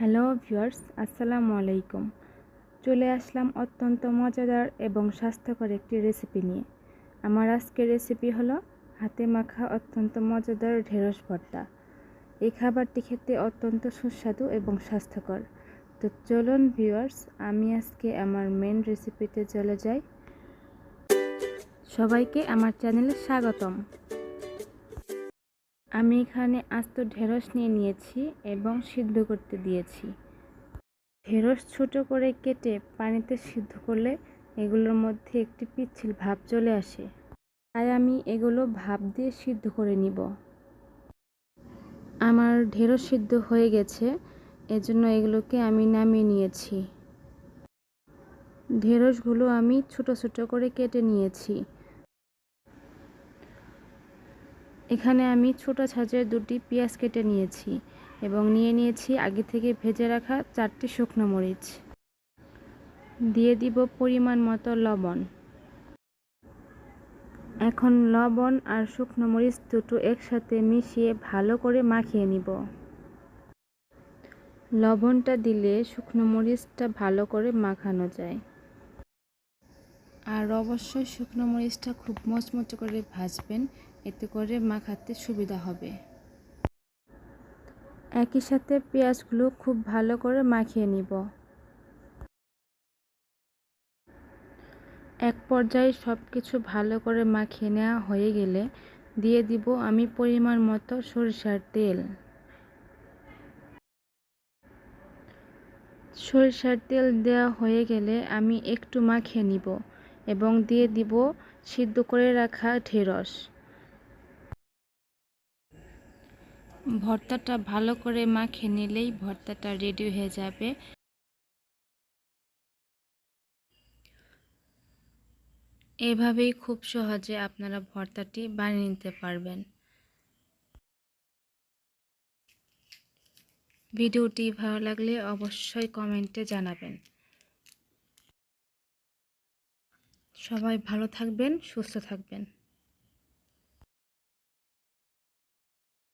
Hello viewers, আসসালামু আলাইকুম। চলে আসলাম অত্যন্ত মজাদার এবং স্বাস্থ্যকর একটি রেসিপি নিয়ে। আমার আজকের রেসিপি হলো হাতে মাখা অত্যন্ত মজাদার ঢেঁড়স ভর্তা। এই খাবারটি খেতে অত্যন্ত সুস্বাদু এবং স্বাস্থ্যকর। তো চলুন ভিউয়ার্স, আমি আজকে আমার মেন রেসিপিতে চলে যাই। সবাইকে আমার চ্যানেলে স্বাগতম। আমি এখানে আস্ত ঢেঁড়স নিয়ে নিয়েছি এবং সিদ্ধ করতে দিয়েছি। ঢেঁড়স ছোট করে কেটে পানিতে সিদ্ধ করলে এগুলোর মধ্যে একটি পিচ্ছিল ভাব চলে আসে, তাই আমি এগুলো ভাপ দিয়ে সিদ্ধ করে নিব। আমার ঢেঁড়স সিদ্ধ হয়ে গেছে, এজন্য এগুলোকে আমি নামিয়ে নিয়েছি। ঢেঁড়সগুলো আমি ছোট ছোট করে কেটে নিয়েছি। এখানে আমি ছোট সাইজের দুটি পেঁয়াজ কেটে নিয়েছি এবং নিয়ে নিয়েছি আগে থেকে ভেজে রাখা 4টি শুকনো মরিচ। দিয়ে দিব পরিমাণ মতো লবণ। এখন লবণ আর শুকনো মরিচ দুটো একসাথে মিশিয়ে ভালো করে মাখিয়ে নিব। লবণটা দিলে শুকনো মরিচটা ভালো করে মাখানো যায়। আর অবশ্যই শুকনো মরিচটা খুব মচমচে করে ভাজবেন, এতে করে মাখাতে সুবিধা হবে। একই সাথে পেঁয়াজগুলো খুব ভালো করে মাখিয়ে নিব। এক পর্যায়ে সব কিছু ভালো করে মাখিয়ে নেওয়া হয়ে গেলে দিয়ে দিব আমি পরিমাণ মতো সরিষার তেল। সরিষার তেল দেওয়া হয়ে গেলে আমি একটু মাখিয়ে নিব এবং দিয়ে দিব সিদ্ধ করে রাখা ঢেঁড়স। ভর্তাটা ভালো করে মাখিয়ে নিলেই ভর্তাটা রেডি হয়ে যাবে। এভাবেই খুব সহজে আপনারা ভর্তাটি বানিয়ে নিতে পারবেন। ভিডিওটি ভালো লাগলে অবশ্যই কমেন্টে জানাবেন। সবাই ভালো থাকবেন, সুস্থ থাকবেন।